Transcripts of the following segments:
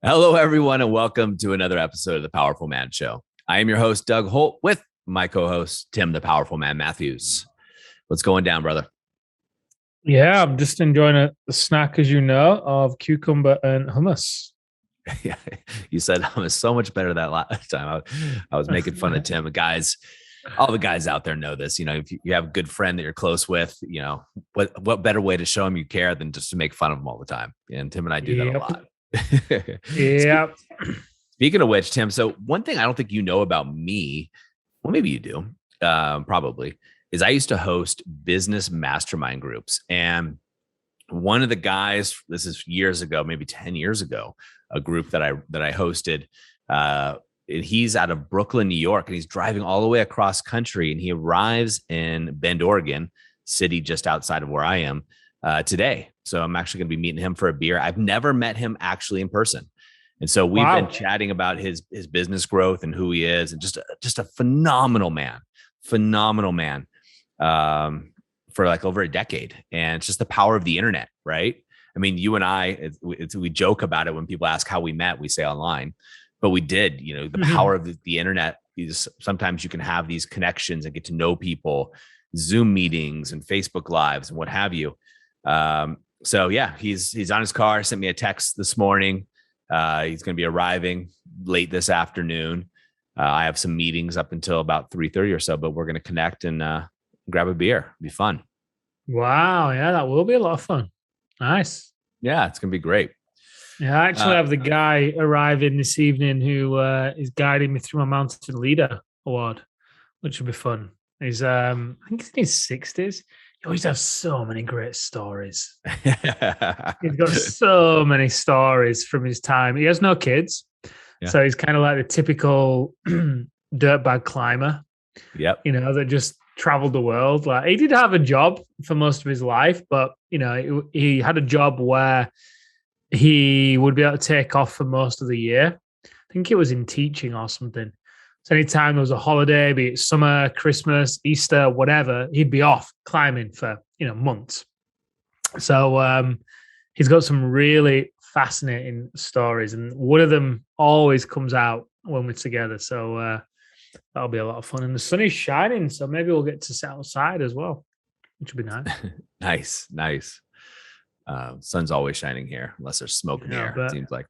Hello, everyone, and welcome to another episode of the Powerful Man Show. I am your host, Doug Holt, with my co-host, Tim, the Powerful Man Matthews. What's going down, brother? Yeah, I'm just enjoying a snack, as you know, of cucumber and hummus. Yeah, you said I was so much better that last time. I was making fun of Tim. Guys, all the guys out there know this. You know, if you have a good friend that you're close with, you know, what better way to show them you care than just to make fun of them all the time? And Tim and I do that a lot. Yep. Speaking of which, Tim, so one thing I don't think you know about me, well, maybe you do, probably, is I used to host business mastermind groups. And one of the guys, this is years ago, maybe 10 years ago, a group that I hosted, he's out of Brooklyn, New York, and he's driving all the way across country, and he arrives in Bend, Oregon, city just outside of where I am, today. So I'm actually going to be meeting him for a beer. I've never met him actually in person. And so we've been chatting about his business growth and who he is, and just a phenomenal man, for like over a decade. And it's just the power of the internet, right? I mean, you and I, we joke about it when people ask how we met, we say online, but we did, you know, the power of the internet is sometimes you can have these connections and get to know people, Zoom meetings and Facebook lives and what have you. So yeah, he's on his car, sent me a text this morning. He's going to be arriving late this afternoon. I have some meetings up until about 3:30 or so, but we're going to connect and grab a beer. It'll be fun. Wow. Yeah, that will be a lot of fun. Nice. Yeah, it's going to be great. Yeah, I actually have the guy arriving this evening who is guiding me through my Mountain Leader Award, which will be fun. He's, I think he's in his 60s. He always has so many great stories. He's got so many stories from his time. He has no kids. Yeah. So he's kind of like the typical dirtbag climber. Yep. You know, that just traveled the world. Like, he did have a job for most of his life, but you know, he had a job where he would be able to take off for most of the year. I think it was in teaching or something. So anytime there was a holiday, be it summer, Christmas, Easter, whatever, he'd be off climbing for, you know, months. So he's got some really fascinating stories, and one of them always comes out when we're together. So that'll be a lot of fun. And the sun is shining, so maybe we'll get to sit outside as well, which would be nice. Nice. Sun's always shining here, unless there's smoke in the air, it seems like.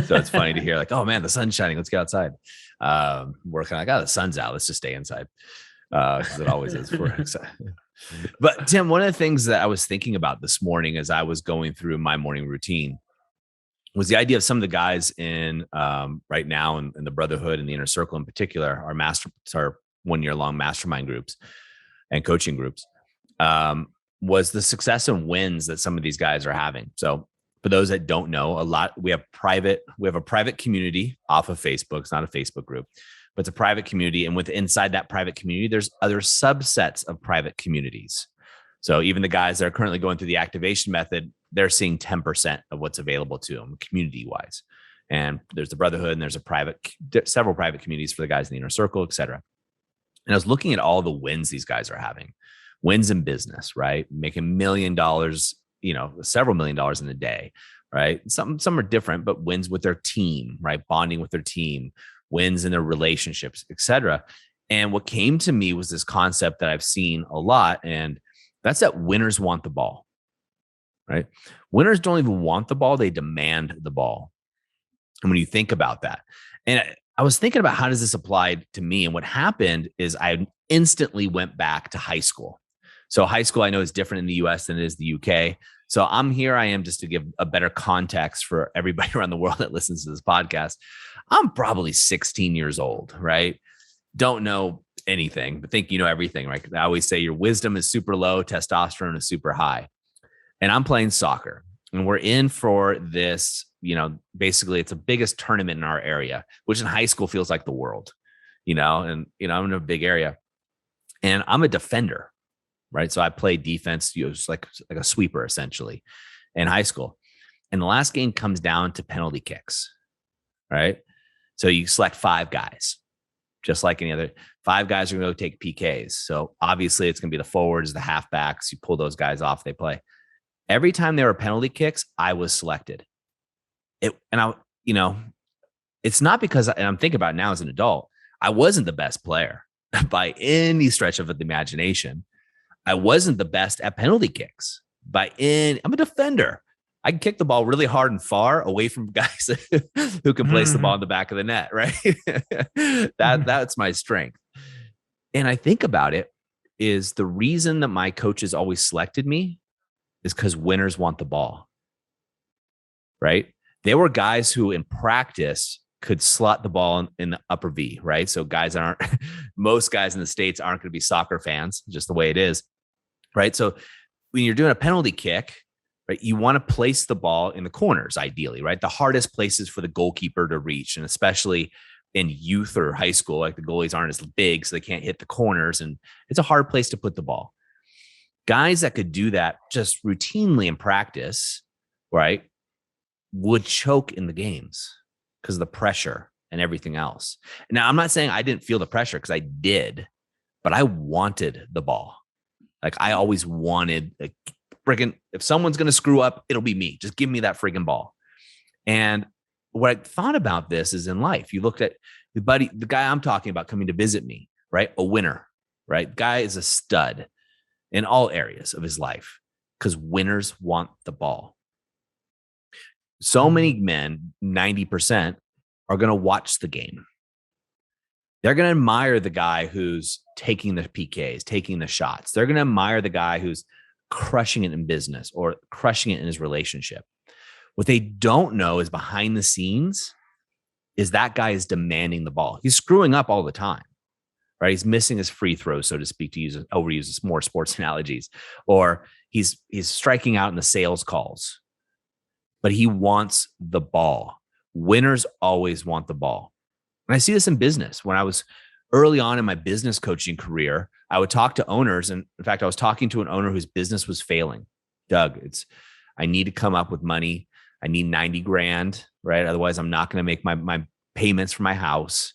So it's funny to hear, like, oh man, the sun's shining, let's get outside. We're kind of like, oh, the sun's out, let's just stay inside, because it always is for us. But Tim, one of the things that I was thinking about this morning as I was going through my morning routine was the idea of some of the guys in right now in the Brotherhood and the Inner Circle in particular, our 1 year long mastermind groups and coaching groups, was the success and wins that some of these guys are having. So for those that don't know, we have a private community off of Facebook. It's not a Facebook group, but it's a private community. And inside that private community, there's other subsets of private communities. So even the guys that are currently going through the activation method, they're seeing 10% of what's available to them community wise. And there's the Brotherhood, and there's several private communities for the guys in the Inner Circle, et cetera. And I was looking at all the wins these guys are having, wins in business, right? Making $1 million, you know, several $1 million in a day, right? Some are different, but wins with their team, right? Bonding with their team, wins in their relationships, et cetera. And what came to me was this concept that I've seen a lot, and that's that winners want the ball, right? Winners don't even want the ball, they demand the ball. And when you think about that, and I was thinking about how does this apply to me? And what happened is I instantly went back to high school. So high school, I know, is different in the US than it is the UK. So I am just to give a better context for everybody around the world that listens to this podcast. I'm probably 16 years old, right? Don't know anything, but think you know everything, right? I always say your wisdom is super low, testosterone is super high. And I'm playing soccer, and we're in for this, you know, basically it's the biggest tournament in our area, which in high school feels like the world, you know, and, you know, I'm in a big area and I'm a defender. Right. So I played defense, you know, like a sweeper essentially in high school. And the last game comes down to penalty kicks. Right. So you select 5 guys, just like any other 5 guys are going to go take PKs. So obviously it's going to be the forwards, the halfbacks. You pull those guys off, they play. Every time there were penalty kicks, I was selected. it's not because, and I'm thinking about it now as an adult, I wasn't the best player by any stretch of the imagination. I wasn't the best at penalty kicks I'm a defender. I can kick the ball really hard and far away from guys who can place the ball in the back of the net, right? That's my strength. And I think about it is the reason that my coaches always selected me is because winners want the ball, right? They were guys who in practice could slot the ball in the upper V, right? So most guys in the States aren't going to be soccer fans, just the way it is, right? So when you're doing a penalty kick, right, you want to place the ball in the corners, ideally, right? The hardest places for the goalkeeper to reach, and especially in youth or high school, like the goalies aren't as big, so they can't hit the corners, and it's a hard place to put the ball. Guys that could do that just routinely in practice, right, would choke in the games because of the pressure and everything else. Now, I'm not saying I didn't feel the pressure, because I did, but I wanted the ball. Like, I always wanted, like, friggin', if someone's going to screw up, it'll be me. Just give me that friggin' ball. And what I thought about this is in life, you looked at the guy I'm talking about coming to visit me, right? A winner, right? Guy is a stud in all areas of his life because winners want the ball. So many men, 90%, are going to watch the game. They're going to admire the guy who's taking the PKs, taking the shots. They're going to admire the guy who's crushing it in business or crushing it in his relationship. What they don't know is behind the scenes is that guy is demanding the ball. He's screwing up all the time, right? He's missing his free throws, so to speak, to overuse more sports analogies, or he's striking out in the sales calls, but he wants the ball. Winners always want the ball. And I see this in business. When I was early on in my business coaching career, I would talk to owners. And in fact, I was talking to an owner whose business was failing. Doug, I need to come up with money. I need 90 grand, right? Otherwise, I'm not going to make my payments for my house.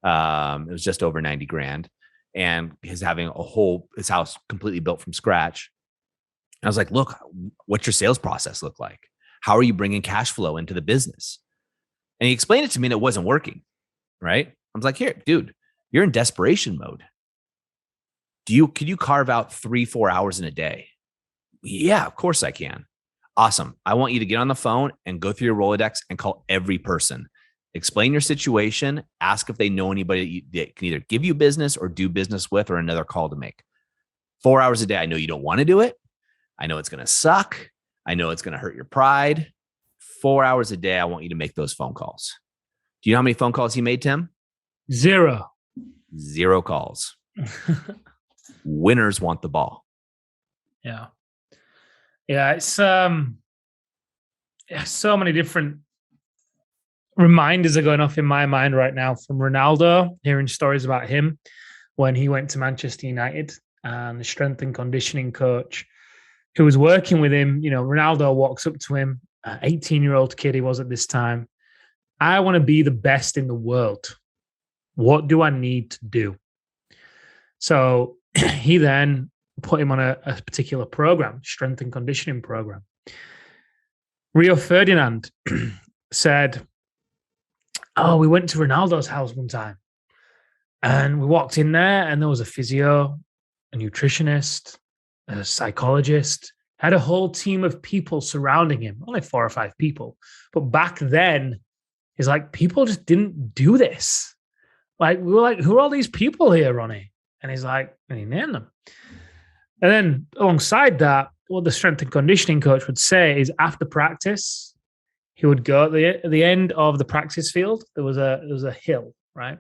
It was just over 90 grand. And he's having his house completely built from scratch. And I was like, look, what's your sales process look like? How are you bringing cash flow into the business? And he explained it to me and it wasn't working, right? I was like, here, dude, you're in desperation mode. Could you carve out 3-4 hours in a day? Yeah, of course I can. Awesome. I want you to get on the phone and go through your Rolodex and call every person. Explain your situation. Ask if they know anybody that can either give you business or do business with, or another call to make. 4 hours a day. I know you don't want to do it. I know it's going to suck. I know it's going to hurt your pride. 4 hours a day. I want you to make those phone calls. Do you know how many phone calls he made, Tim? 0 calls. Winners want the ball. Yeah. Yeah. It's so many different reminders are going off in my mind right now from Ronaldo, hearing stories about him when he went to Manchester United, and the strength and conditioning coach who was working with him. Ronaldo walks up to him, 18-year-old kid he was at this time. I want to be the best in the world. What do I need to do? So he then put him on a particular program, strength and conditioning program. Rio Ferdinand said, we went to Ronaldo's house one time and we walked in there and there was a physio, a nutritionist, a psychologist, had a whole team of people surrounding him, only 4 or 5 people. But back then, he's like, people just didn't do this. Like, we were like, who are all these people here, Ronnie? And he's like, and he named them. And then alongside that, what the strength and conditioning coach would say is after practice, he would go at the end of the practice field. There was a hill, right?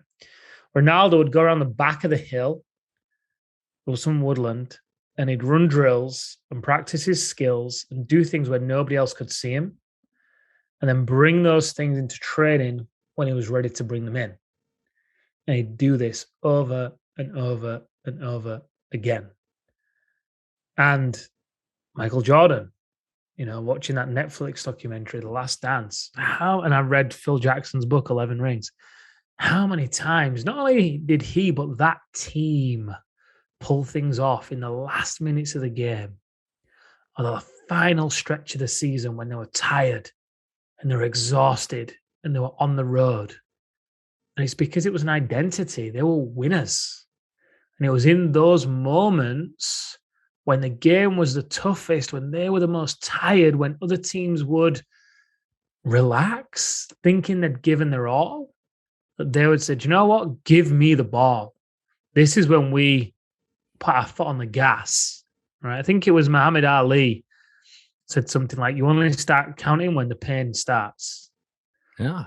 Ronaldo would go around the back of the hill. There was some woodland, and he'd run drills and practice his skills and do things where nobody else could see him, and then bring those things into training when he was ready to bring them in. And he'd do this over and over and over again. And Michael Jordan, watching that Netflix documentary, The Last Dance, and I read Phil Jackson's book, 11 Rings. How many times, not only did he, but that team pull things off in the last minutes of the game, or the final stretch of the season when they were tired and they were exhausted, and they were on the road. And it's because it was an identity. They were winners. And it was in those moments when the game was the toughest, when they were the most tired, when other teams would relax, thinking they'd given their all, that they would say, "Do you know what? Give me the ball." This is when we put our foot on the gas, right? I think it was Muhammad Ali said something like, "You only start counting when the pain starts." Yeah.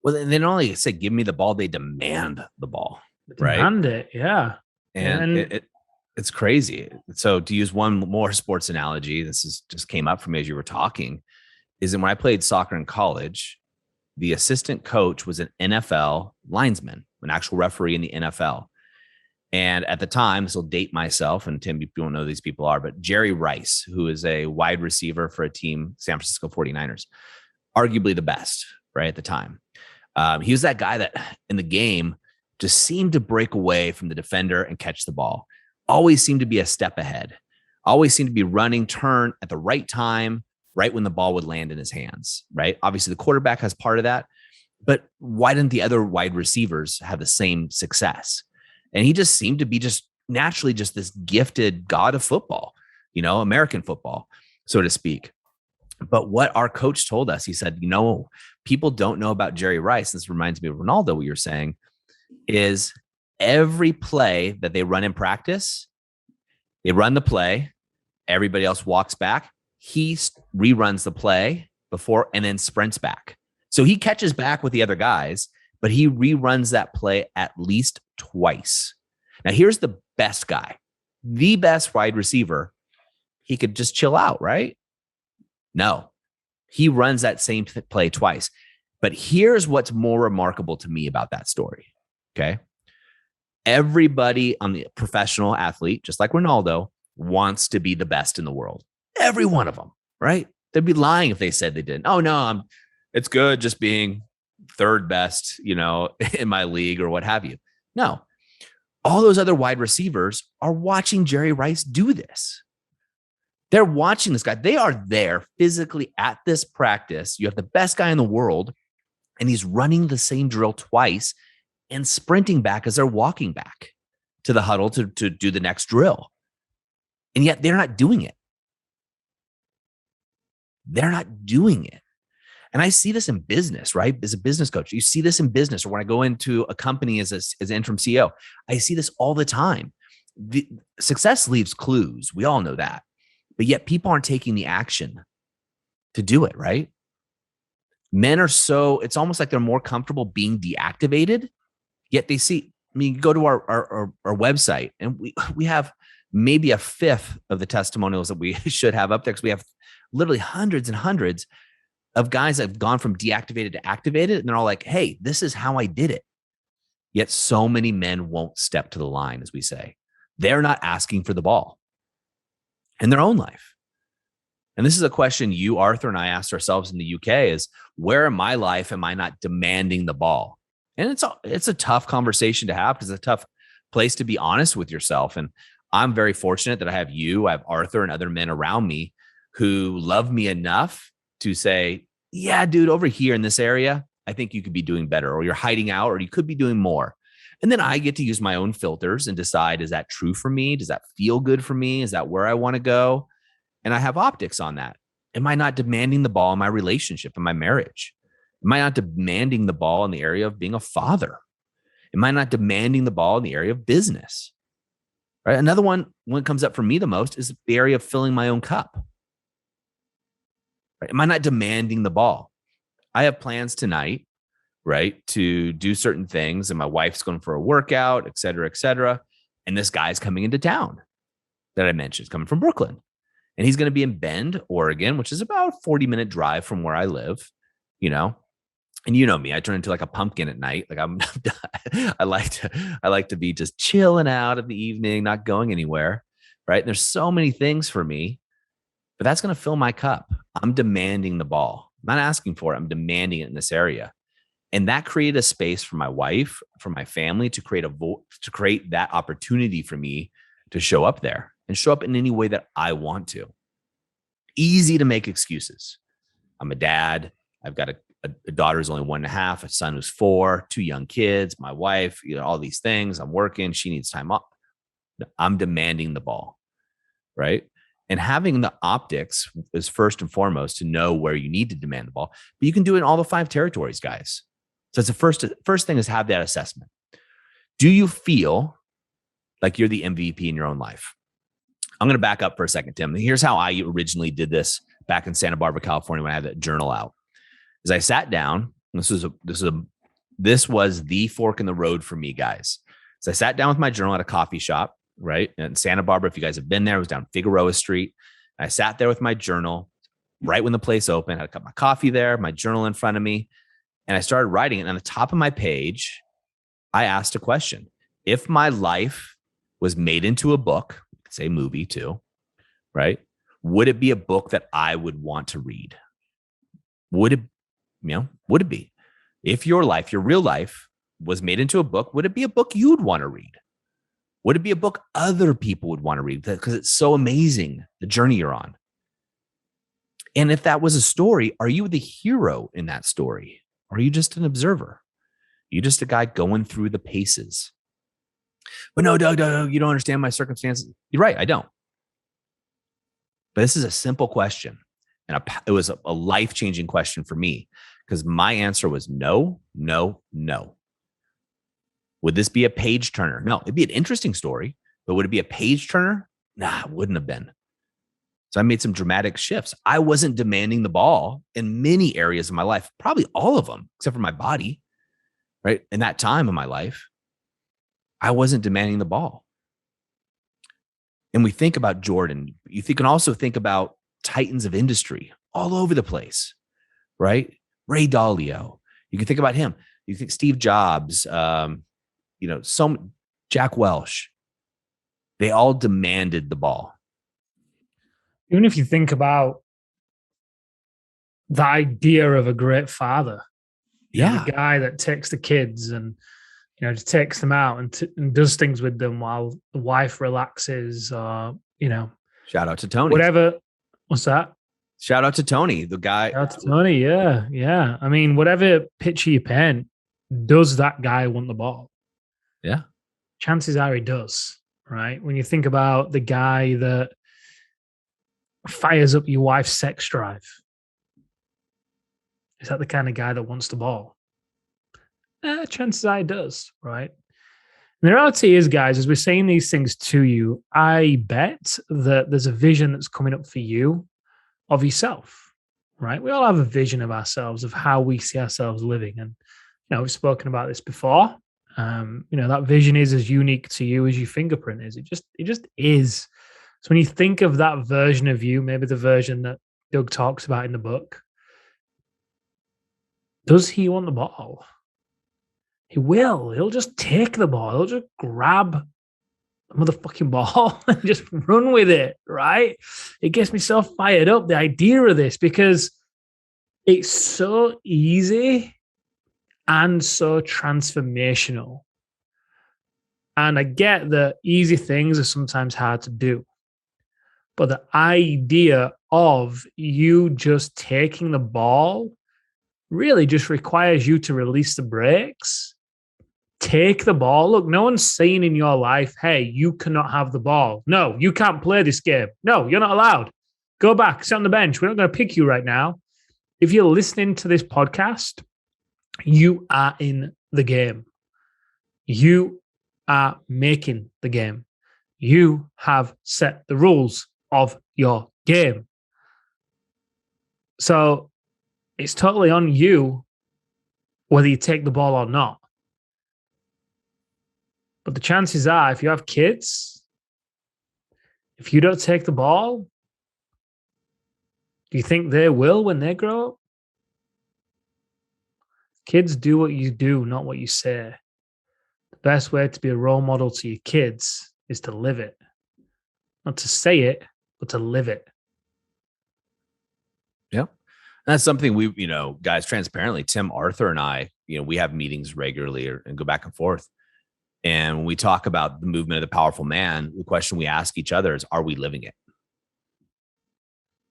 Well, they not only say, "Give me the ball," they demand the ball, right? Demand it, yeah. And it's crazy. So to use one more sports analogy, this is just came up for me as you were talking, is that when I played soccer in college, the assistant coach was an NFL linesman, an actual referee in the NFL. And at the time, this will date myself, and Tim, you don't know who these people are, but Jerry Rice, who is a wide receiver for a team, San Francisco 49ers, arguably the best, right, at the time. He was that guy that in the game just seemed to break away from the defender and catch the ball. Always seemed to be a step ahead. Always seemed to be running, turn at the right time, right when the ball would land in his hands, right? Obviously, the quarterback has part of that, but why didn't the other wide receivers have the same success? And he just seemed to be just naturally just this gifted god of football, American football, so to speak. But what our coach told us, he said, people don't know about Jerry Rice. This reminds me of Ronaldo, what you're saying, is every play that they run in practice, they run the play, everybody else walks back. He reruns the play before and then sprints back. So he catches back with the other guys, but he reruns that play at least twice. Now, here's the best guy, the best wide receiver. He could just chill out, right? No, he runs that same play twice. But here's what's more remarkable to me about that story. Okay. Everybody on the professional athlete, just like Ronaldo, wants to be the best in the world. Every one of them, right? They'd be lying if they said they didn't. Oh, no, it's good just being third best, in my league or what have you. No, all those other wide receivers are watching Jerry Rice do this. They're watching this guy. They are there physically at this practice. You have the best guy in the world, and he's running the same drill twice and sprinting back as they're walking back to the huddle to do the next drill. And yet they're not doing it. They're not doing it. And I see this in business, right? As a business coach, you see this in business, or when I go into a company as an interim CEO, I see this all the time. The success leaves clues. We all know that. But yet people aren't taking the action to do it, right? Men are it's almost like they're more comfortable being deactivated, yet they see, go to our website and we have maybe a fifth of the testimonials that we should have up there, because we have literally hundreds and hundreds of guys that have gone from deactivated to activated, and they're all like, "Hey, this is how I did it." Yet so many men won't step to the line, as we say. They're not asking for the ball in their own life. And this is a question you, Arthur, and I asked ourselves in the UK is, where in my life am I not demanding the ball? And it's a tough conversation to have, because it's a tough place to be honest with yourself. And I'm very fortunate that I have you, I have Arthur and other men around me who love me enough to say, "Yeah, dude, over here in this area, I think you could be doing better, or you're hiding out, or you could be doing more." And then I get to use my own filters and decide, is that true for me? Does that feel good for me? Is that where I want to go? And I have optics on that. Am I not demanding the ball in my relationship, in my marriage? Am I not demanding the ball in the area of being a father? Am I not demanding the ball in the area of business? Right? Another one comes up for me the most is the area of filling my own cup. Right? Am I not demanding the ball? I have plans tonight, right, to do certain things, and my wife's going for a workout, et cetera, et cetera. And this guy's coming into town that I mentioned, coming from Brooklyn. And he's going to be in Bend, Oregon, which is about a 40-minute drive from where I live, And you know me, I turn into like a pumpkin at night. Like I like to be just chilling out in the evening, not going anywhere, right? And there's so many things for me, but that's going to fill my cup. I'm demanding the ball. I'm not asking for it. I'm demanding it in this area. And that created a space for my wife, for my family to create that opportunity for me to show up there and show up in any way that I want to. Easy to make excuses. I'm a dad. I've got a daughter who's only 1.5, a son who's 4, 2 young kids, my wife, all these things. I'm working. She needs time off. I'm demanding the ball, right? And having the optics is first and foremost to know where you need to demand the ball. But you can do it in all the 5 territories, guys. So it's the first thing is have that assessment. Do you feel like you're the MVP in your own life? I'm going to back up for a second, Tim. Here's how I originally did this back in Santa Barbara, California, when I had that journal out. Is I sat down. This was the fork in the road for me, guys. So I sat down with my journal at a coffee shop, right? In Santa Barbara, if you guys have been there, it was down Figueroa Street. I sat there with my journal right when the place opened. I had a cup of coffee there, my journal in front of me, and I started writing. And on the top of my page, I asked a question. If my life was made into a book, say movie too, right? Would it be a book that I would want to read? Would it be? If your life, your real life was made into a book, would it be a book you'd want to read? Would it be a book other people would want to read? Because it's so amazing, the journey you're on. And if that was a story, are you the hero in that story? Or are you just an observer? Are you just a guy going through the paces? But no, Doug, you don't understand my circumstances. You're right, I don't. But this is a simple question. And it was a life-changing question for me because my answer was no, no, no. Would this be a page turner? No, it'd be an interesting story, but would it be a page turner? Nah, it wouldn't have been. So I made some dramatic shifts. I wasn't demanding the ball in many areas of my life, probably all of them, except for my body, right? In that time of my life, I wasn't demanding the ball. And we think about Jordan. You can also think about titans of industry all over the place, right? Ray Dalio. You can think about him. You think Steve Jobs, Jack Welch. They all demanded the ball. Even if you think about the idea of a great father, yeah, the guy that takes the kids and just takes them out and does things with them while the wife relaxes, Shout out to Tony. Whatever. What's that? Shout out to Tony, the guy. Shout out to Tony. Yeah. I mean, whatever picture you paint, does that guy want the ball? Yeah. Chances are he does, right? When you think about the guy that fires up your wife's sex drive, is that the kind of guy that wants the ball? Chances are he does, right? And the reality is, guys, as we're saying these things to you, I bet that there's a vision that's coming up for you of yourself, right? We all have a vision of ourselves, of how we see ourselves living. And, we've spoken about this before. That vision is as unique to you as your fingerprint is. It just is. So when you think of that version of you, maybe the version that Doug talks about in the book, does he want the ball? He will. He'll just take the ball. He'll just grab the motherfucking ball and just run with it, right? It gets me so fired up, the idea of this, because it's so easy and so transformational. And I get that easy things are sometimes hard to do. But the idea of you just taking the ball really just requires you to release the brakes. Take the ball. Look, no one's saying in your life, hey, you cannot have the ball. No, you can't play this game. No, you're not allowed. Go back, sit on the bench. We're not going to pick you right now. If you're listening to this podcast, you are in the game. You are making the game. You have set the rules of your game. So it's totally on you whether you take the ball or not. But the chances are, if you have kids, if you don't take the ball, do you think they will when they grow up? Kids do what you do, not what you say. The best way to be a role model to your kids is to live it. Not to say it, but to live it. Yeah. That's something we, guys, transparently, Tim, Arthur, and I, we have meetings regularly and go back and forth. And when we talk about the movement of the powerful man, the question we ask each other is, are we living it?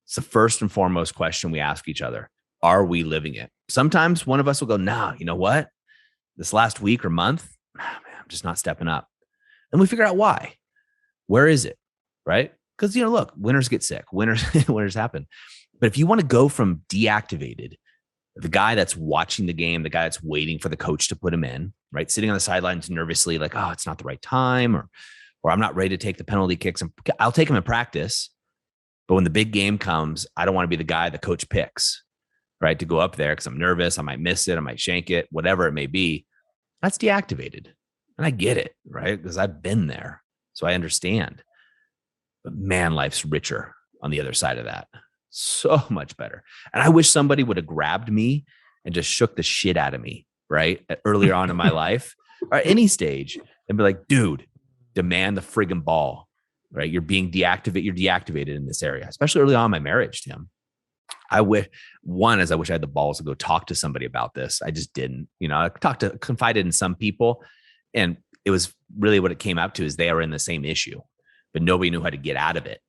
It's the first and foremost question we ask each other. Are we living it? Sometimes one of us will go, nah, you know what? This last week or month, man, I'm just not stepping up. And we figure out why. Where is it? Right? Because, look, winners get sick. Winners happen. But if you want to go from deactivated, the guy that's watching the game, the guy that's waiting for the coach to put him in, right? Sitting on the sidelines nervously, like, oh, it's not the right time, or I'm not ready to take the penalty kicks. I'll take them in practice. But when the big game comes, I don't want to be the guy the coach picks, right? To go up there because I'm nervous. I might miss it. I might shank it, whatever it may be. That's deactivated. And I get it, right? Because I've been there. So I understand. But man, life's richer on the other side of that. So much better. And I wish somebody would have grabbed me and just shook the shit out of me, right? Earlier on in my life or any stage and be like, dude, demand the friggin' ball, right? You're being deactivated. You're deactivated in this area, especially early on in my marriage, Tim. I wish I had the balls to go talk to somebody about this. I just didn't, I confided in some people, and it was really what it came out to is they are in the same issue, but nobody knew how to get out of it.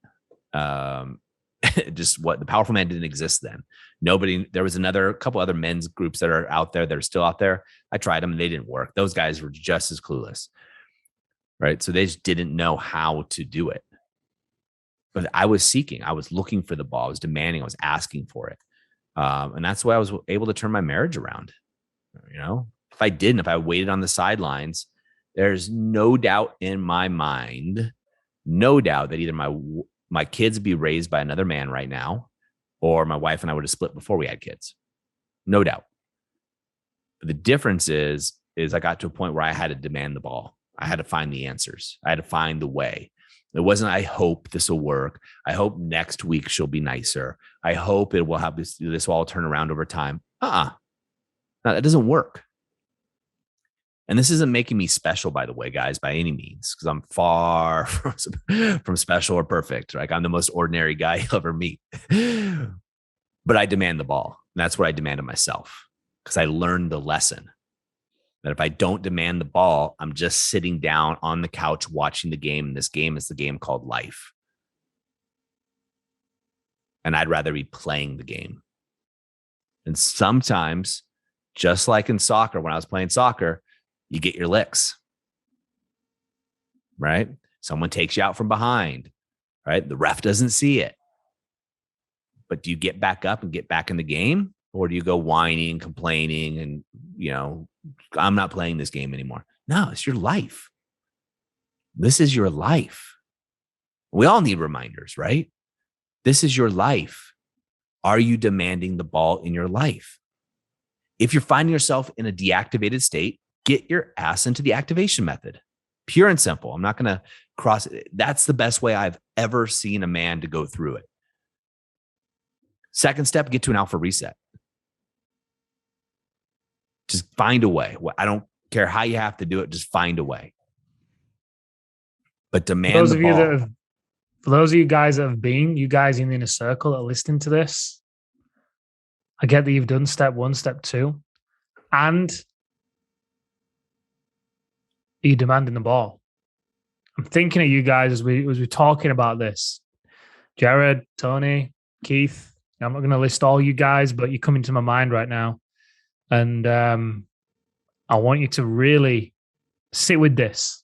Just what the powerful man didn't exist then. There was a couple other men's groups that are out there that are still out there. I tried them and they didn't work. Those guys were just as clueless. Right. So they just didn't know how to do it. But I was looking for the ball. I was demanding, I was asking for it. And that's why I was able to turn my marriage around. If I waited on the sidelines, there's no doubt in my mind, that either my kids would be raised by another man right now, or my wife and I would have split before we had kids. No doubt. But the difference is I got to a point where I had to demand the ball. I had to find the answers. I had to find the way. It wasn't, I hope this will work. I hope next week she'll be nicer. I hope it will have this will all turn around over time. No, that doesn't work. And this isn't making me special, by the way, guys, by any means, because I'm far from special or perfect. Like I'm the most ordinary guy you'll ever meet. But I demand the ball. And that's what I demand of myself, because I learned the lesson that if I don't demand the ball, I'm just sitting down on the couch watching the game. And this game is the game called life. And I'd rather be playing the game. And sometimes, just like in soccer, when I was playing soccer, you get your licks, right? Someone takes you out from behind, right? The ref doesn't see it. But do you get back up and get back in the game? Or do you go whining, complaining, and, I'm not playing this game anymore? No, it's your life. This is your life. We all need reminders, right? This is your life. Are you demanding the ball in your life? If you're finding yourself in a deactivated state, get your ass into the activation method. Pure and simple. I'm not going to cross it. That's the best way I've ever seen a man to go through it. Second step, get to an alpha reset. Just find a way. I don't care how you have to do it. Just find a way. But demand the ball. For those of you guys that have been, you guys in the inner circle that are listening to this, I get that you've done step 1, step 2, and you're demanding the ball. I'm thinking of you guys as we're talking about this. Jared, Tony, Keith. I'm not going to list all you guys, but you're coming to my mind right now. And I want you to really sit with this.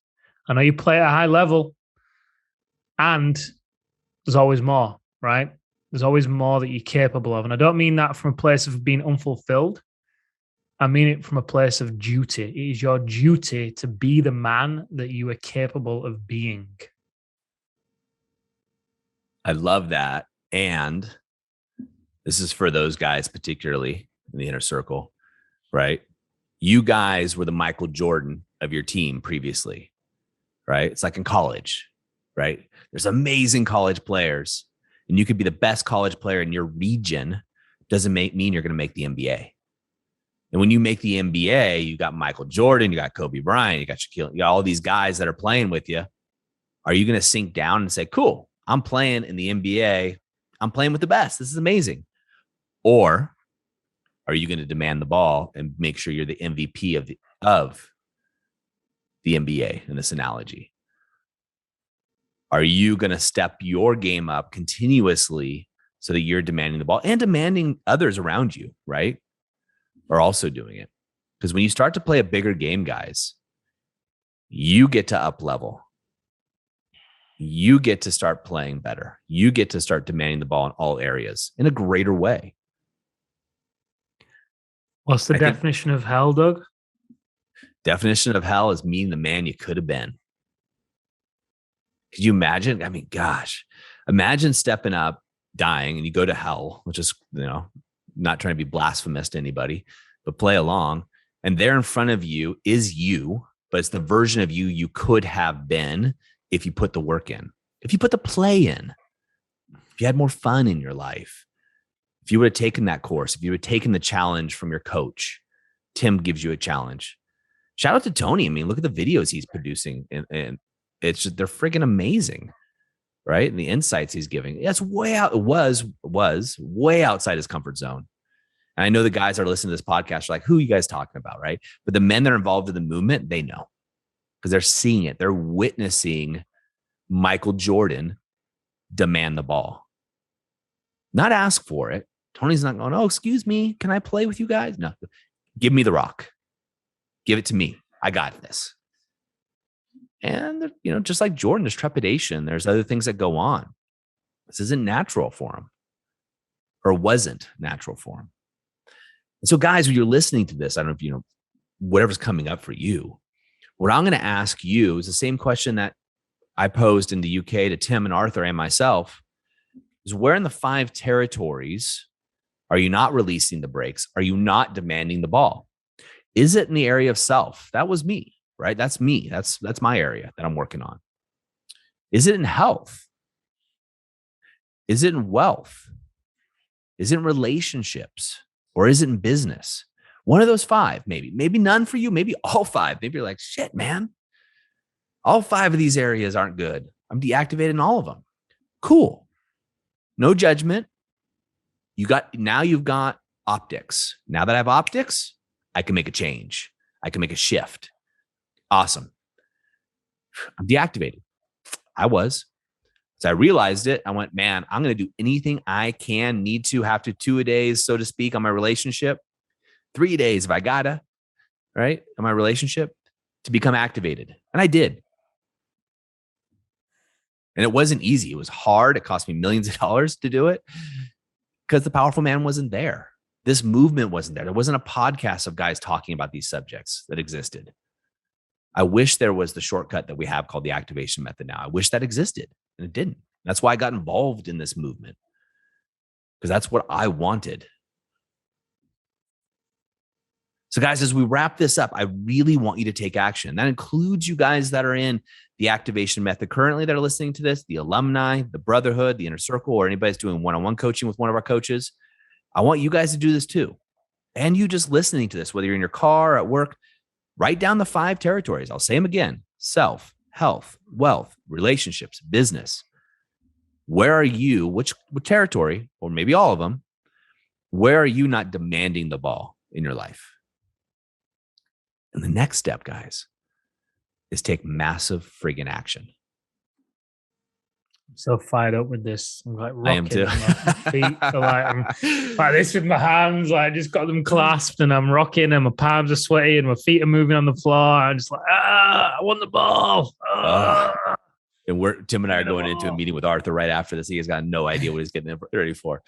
I know you play at a high level, and there's always more, right? There's always more that you're capable of. And I don't mean that from a place of being unfulfilled. I mean it from a place of duty. It is your duty to be the man that you are capable of being. I love that. And this is for those guys, particularly in the inner circle, right? You guys were the Michael Jordan of your team previously, right? It's like in college, right? There's amazing college players, and you could be the best college player in your region. Doesn't mean you're going to make the NBA. And when you make the NBA, you got Michael Jordan, you got Kobe Bryant, you got Shaquille, you got all these guys that are playing with you. Are you going to sink down and say, cool, I'm playing in the NBA. I'm playing with the best. This is amazing. Or are you going to demand the ball and make sure you're the MVP of the NBA in this analogy? Are you going to step your game up continuously so that you're demanding the ball and demanding others around you, right? are also doing it. Because when you start to play a bigger game, guys, you get to up level. You get to start playing better. You get to start demanding the ball in all areas in a greater way. What's the definition of hell, Doug? Definition of hell is being the man you could have been. Could you imagine? I mean, gosh, imagine stepping up, dying, and you go to hell, which is, not trying to be blasphemous to anybody, but play along. And there in front of you is you, but it's the version of you could have been if you put the work in, if you put the play in, if you had more fun in your life, if you would have taken that course, if you would have taken the challenge from your coach. Tim gives you a challenge. Shout out to Tony. I mean, look at the videos he's producing, and it's just, they're freaking amazing, right? And the insights he's giving, that's way out. It was way outside his comfort zone. And I know the guys that are listening to this podcast are like, who are you guys talking about, right? But the men that are involved in the movement, they know, because they're seeing it. They're witnessing Michael Jordan demand the ball, not ask for it. Tony's not going, oh, excuse me, can I play with you guys? No, give me the rock. Give it to me. I got this. And, just like Jordan, there's trepidation. There's other things that go on. This isn't natural for him, or wasn't natural for him. And so, guys, when you're listening to this, I don't know if you know whatever's coming up for you. What I'm going to ask you is the same question that I posed in the UK to Tim and Arthur and myself, is where in the 5 territories are you not releasing the brakes? Are you not demanding the ball? Is it in the area of self? That was me, right? That's me. That's my area that I'm working on. Is it in health? Is it in wealth? Is it in relationships? Or is it in business? One of those 5, maybe none for you, maybe all 5. Maybe you're like, shit, man, all 5 of these areas aren't good. I'm deactivating all of them. Cool. No judgment. You've got optics. Now that I have optics, I can make a change. I can make a shift. Awesome. I'm deactivated. I was. So I realized it. I went, man, I'm going to do anything I need to, have to 2 a days, so to speak, on my relationship. 3 days if I gotta, right? On my relationship to become activated. And I did. And it wasn't easy. It was hard. It cost me millions of dollars to do it because the powerful man wasn't there. This movement wasn't there. There wasn't a podcast of guys talking about these subjects that existed. I wish there was the shortcut that we have called the activation method now. I wish that existed, and it didn't. That's why I got involved in this movement, because that's what I wanted. So guys, as we wrap this up, I really want you to take action. That includes you guys that are in the activation method currently that are listening to this, the alumni, the brotherhood, the inner circle, or anybody that's doing one-on-one coaching with one of our coaches. I want you guys to do this too. And you just listening to this, whether you're in your car or at work, write down the 5 territories. I'll say them again: self, health, wealth, relationships, business. Where are you? Which territory, or maybe all of them, where are you not demanding the ball in your life? And the next step, guys, is take massive friggin' action. I'm so fired up with this. I'm like rocking. I am too. My feet are I'm like this with my hands. I just got them clasped and I'm rocking, and my palms are sweaty and my feet are moving on the floor. I'm just like, I want the ball. And Tim and I are going into a meeting with Arthur right after this. He has got no idea what he's getting ready for.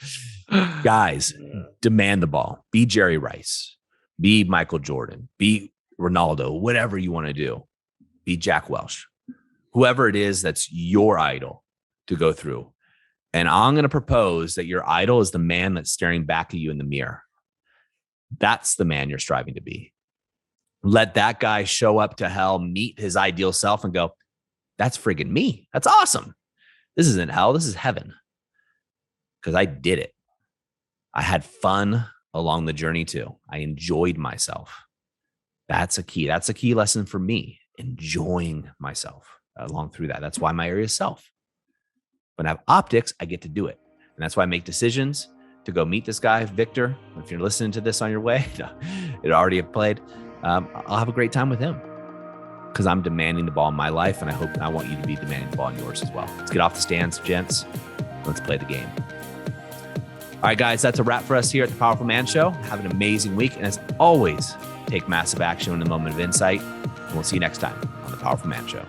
Guys, demand the ball. Be Jerry Rice. Be Michael Jordan. Be Ronaldo. Whatever you want to do. Be Jack Welch. Whoever it is that's your idol to go through. And I'm going to propose that your idol is the man that's staring back at you in the mirror. That's the man you're striving to be. Let that guy show up to hell, meet his ideal self, and go, that's friggin' me. That's awesome. This isn't hell. This is heaven. Because I did it. I had fun along the journey too. I enjoyed myself. That's a key. That's a key lesson for me. Enjoying myself along through that. That's why my area is self. When I have optics, I get to do it. And that's why I make decisions to go meet this guy, Victor. If you're listening to this on your way, it already played. I'll have a great time with him because I'm demanding the ball in my life. And I want you to be demanding the ball in yours as well. Let's get off the stands, gents. Let's play the game. All right, guys, that's a wrap for us here at the Powerful Man Show. Have an amazing week. And as always, take massive action in the moment of insight. And we'll see you next time on the Powerful Man Show.